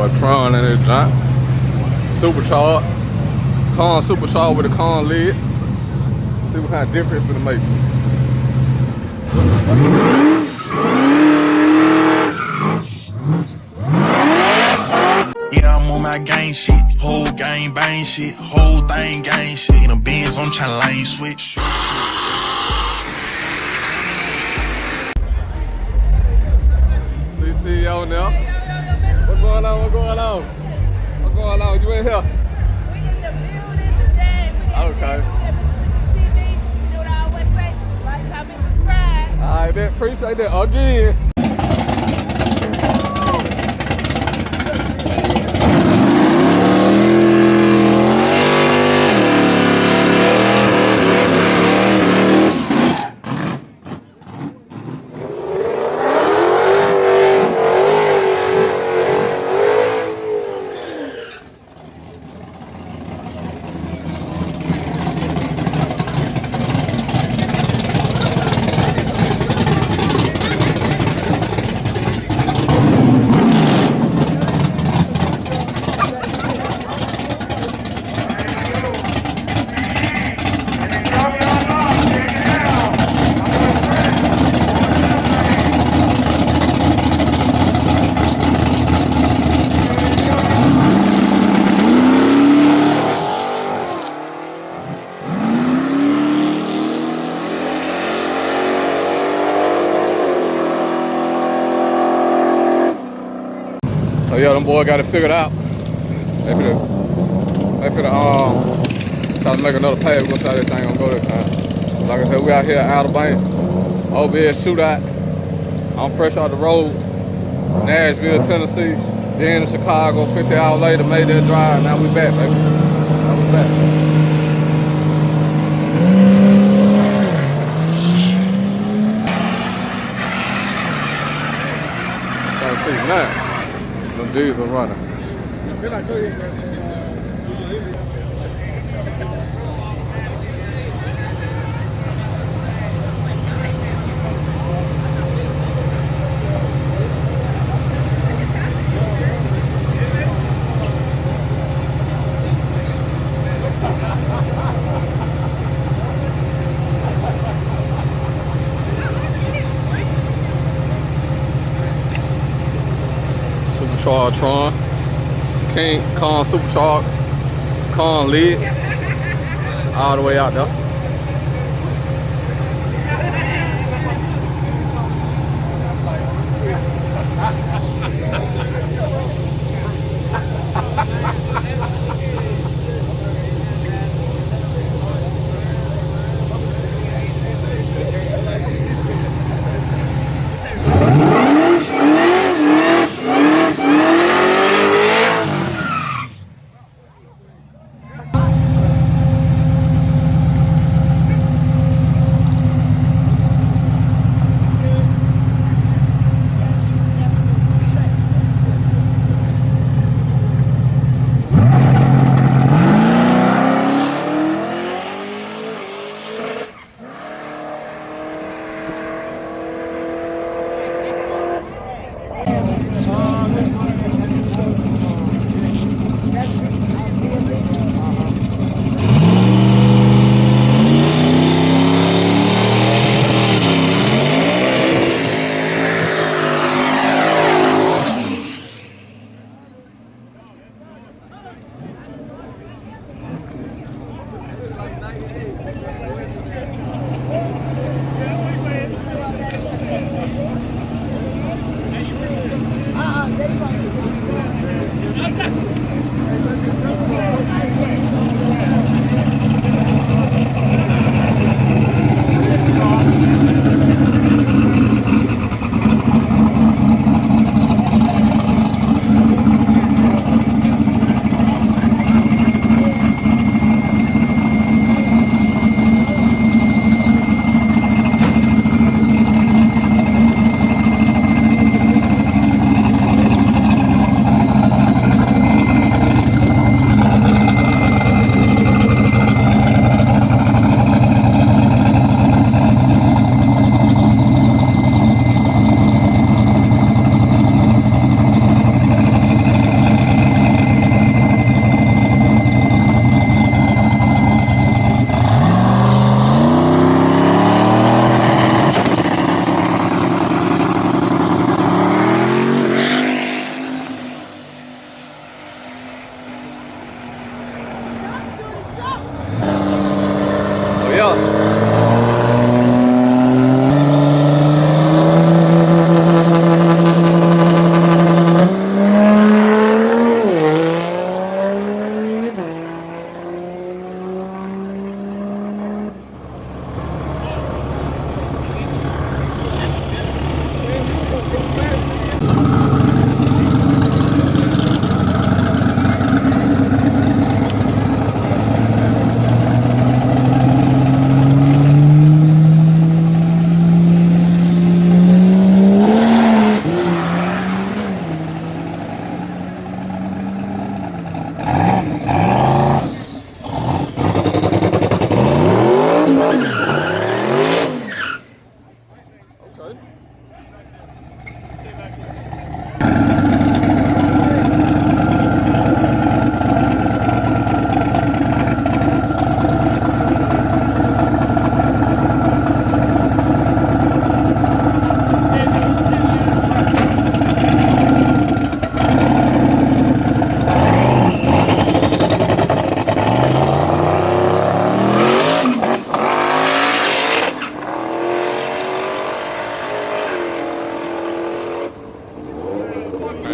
Boy, prawn in this joint. Supercharged. Con supercharged with a con lid. See what kind of difference it's gonna make. Yeah, I'm on my gang shit. Whole gang bang shit. Whole thing gang shit. In the Benz, I'm tryna lane switch. CEO now. What's going on? What's going on? What's going on? You in here? We in the building today. Okay. TV. You know what I always say? Like, comment, subscribe. Alright, man. Appreciate that again. So yeah, them boys got it figured out. They finna try to make another pay. We're gonna try this thing gonna go this time. Like I said, we out here out of bank. Over here, Shootout. I'm fresh out the road. Nashville, Tennessee. Then to Chicago, 50 hours later, made that drive. Now we back, baby. Now we back. Trying to see now. Them dudes are running. Supercharged Tron, King Con Supercharged, Con lid, all the way out there.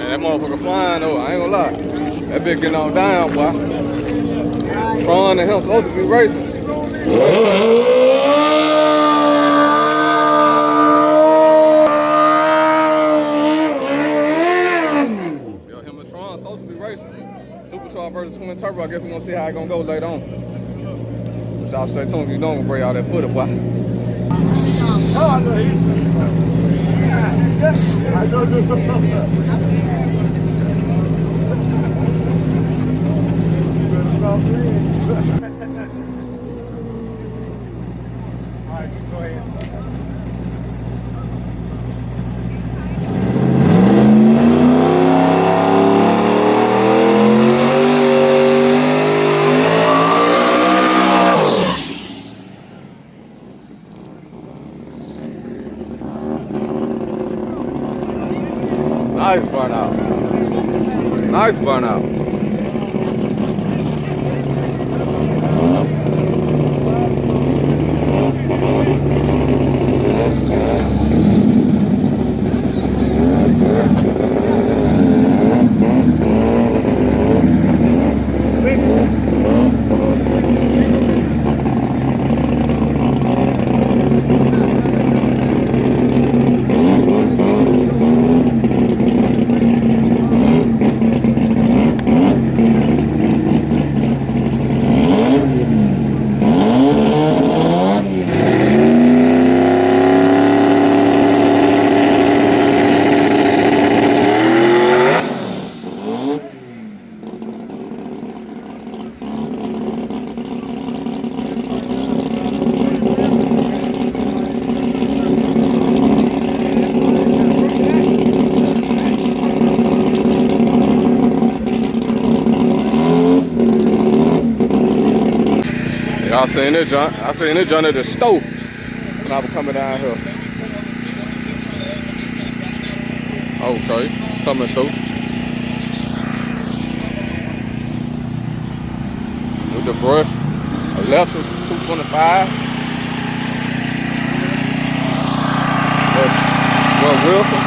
that motherfucker flying though, I ain't gonna lie. That bitch getting on down, boy. Tron and him supposed to be racing. Yo, him and Tron supposed to be racing. Supercharged versus twin turbo, I guess we're gonna see how it gonna go later on. So I'll stay tuned if you don't bring all that footage, boy. Nice burnout. Nice burnout. I seen this joint. I seen this joint at the stove when I was coming down here. Okay, coming through. With the brush, a left is 225. Well, Wilson,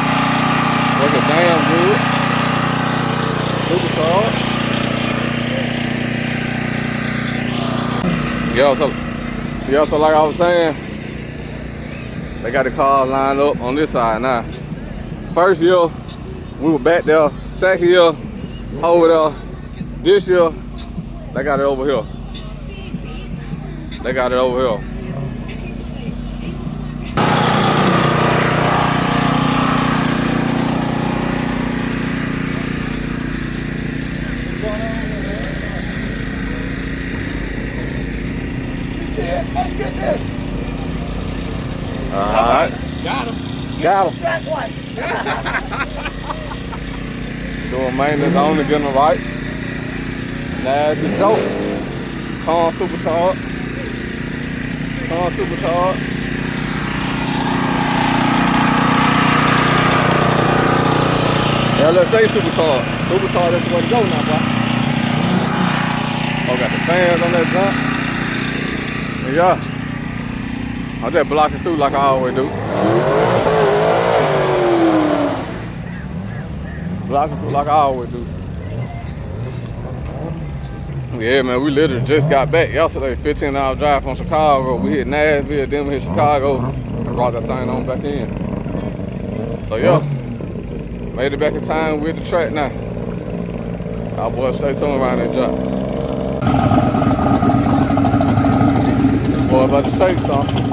working damn good. Supercharged. Yeah, so like I was saying, they got the cars lined up on this side now. First year, we were back there. Second year, over there. This year, they got it over here. They got it over here. Alright. Got him. Got him. Track one. Doing maintenance on to getting it right. That's a joke. Con supercharged. Con supercharged. LSA supercharged. Supercharged, that's the way to go now, boy. Oh, got the fans on that jump. And yeah. I just block it through like I always do. Block it through like I always do. Yeah, man, we literally just got back yesterday. 15-hour drive from Chicago. We hit Nashville, then we hit Chicago, and brought that thing on back in. So yeah, made it back in time with the track now. Our boys stay tuned around that drop. Boy, about to say something.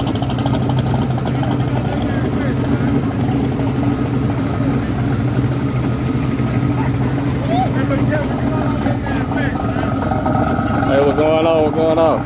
Hey, what's going on? What's going on?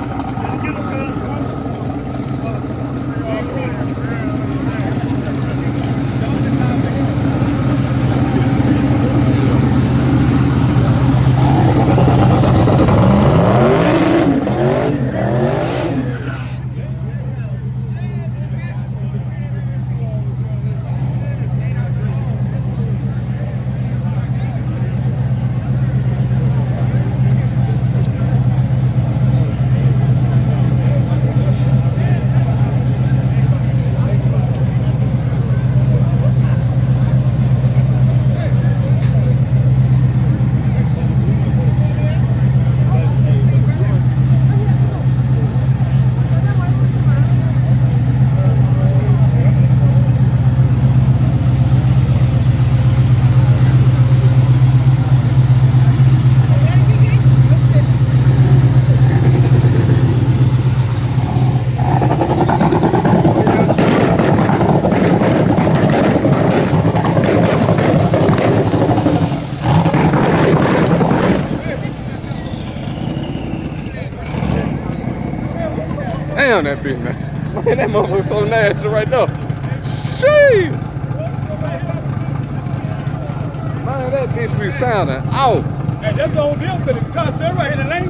Damn that bitch, man. Man, that motherfucker so nasty right there. Shit. Man, that bitch be sounding out. Hey, that's the whole deal, because the car set right in the lane.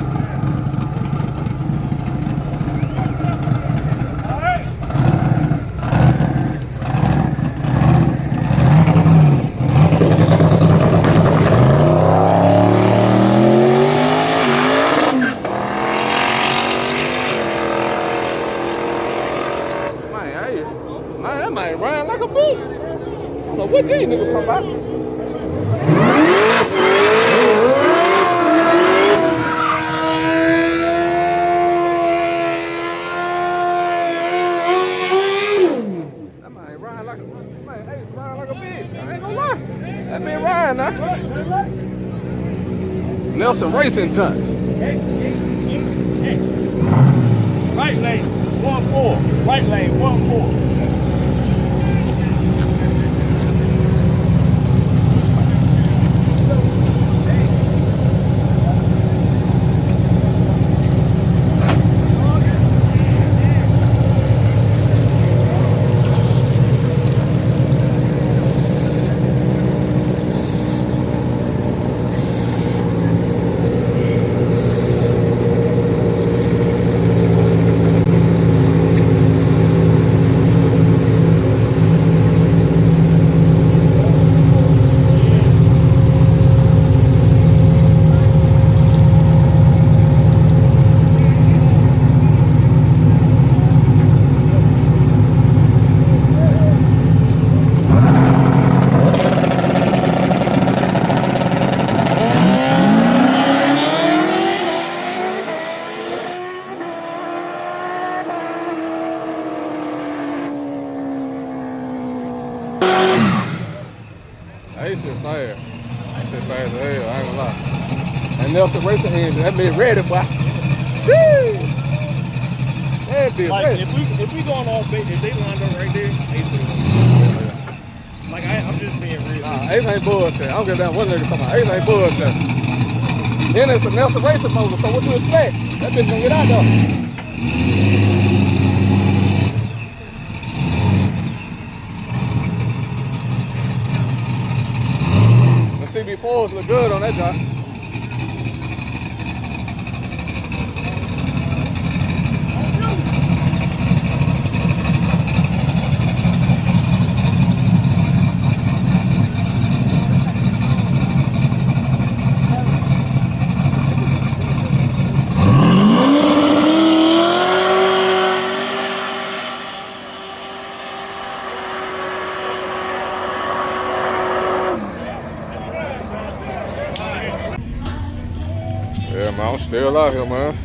All right. Man, that might ride like a bitch. I don't know what these niggas talking about. That man riding now. Nelson Racing Junk. Right lane, 1-4. Right lane, 1-4. That shit fast. That shit fast as hell, I ain't gonna lie. And Nelson Racing engine, that bitch ready, boy. Shit! That bitch Like, ready. if we going off base, if they lined up right there, Ace would have. Like, I'm just being real. Nah, Ace ain't bullshit. I don't give a damn what nigga talking about. Ace ain't bullshit. Then it's a Nelson Racing motor, so what you expect? That bitch gonna get out there. CB4s look good on that job. Yeah, man, I'm still out here, man.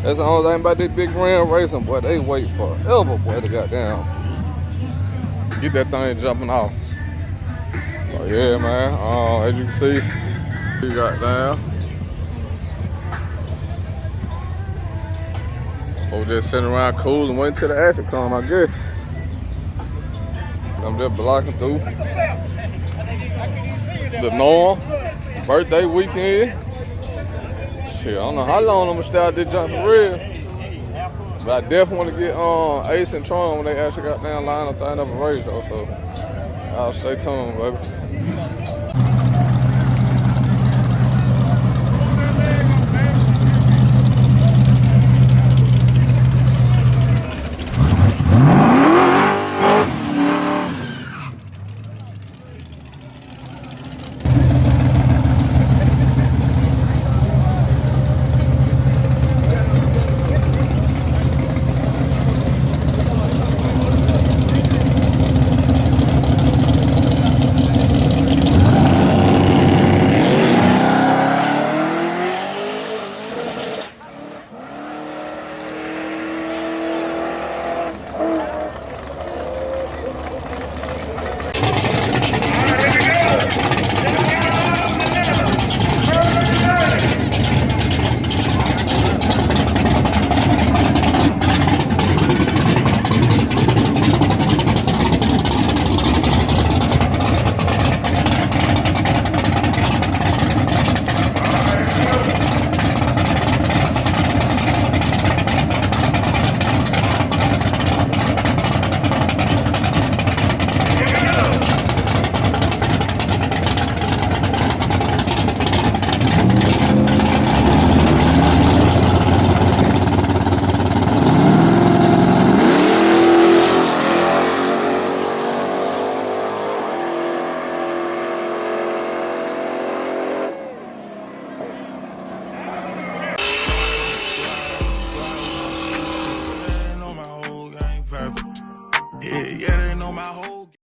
That's the only thing about this big grand racing, boy. They wait forever, boy, to goddamn get that thing jumping off. Oh, yeah, man. As you can see, we got down. We're just sitting around cool and waiting till the action come, I guess. I'm just blocking through the norm, birthday weekend. Shit, I don't know how long I'm gonna stay out there jumping for real. But I definitely want to get Ace and Tron when they actually got down line and sign up a race though. So I'll stay tuned, baby.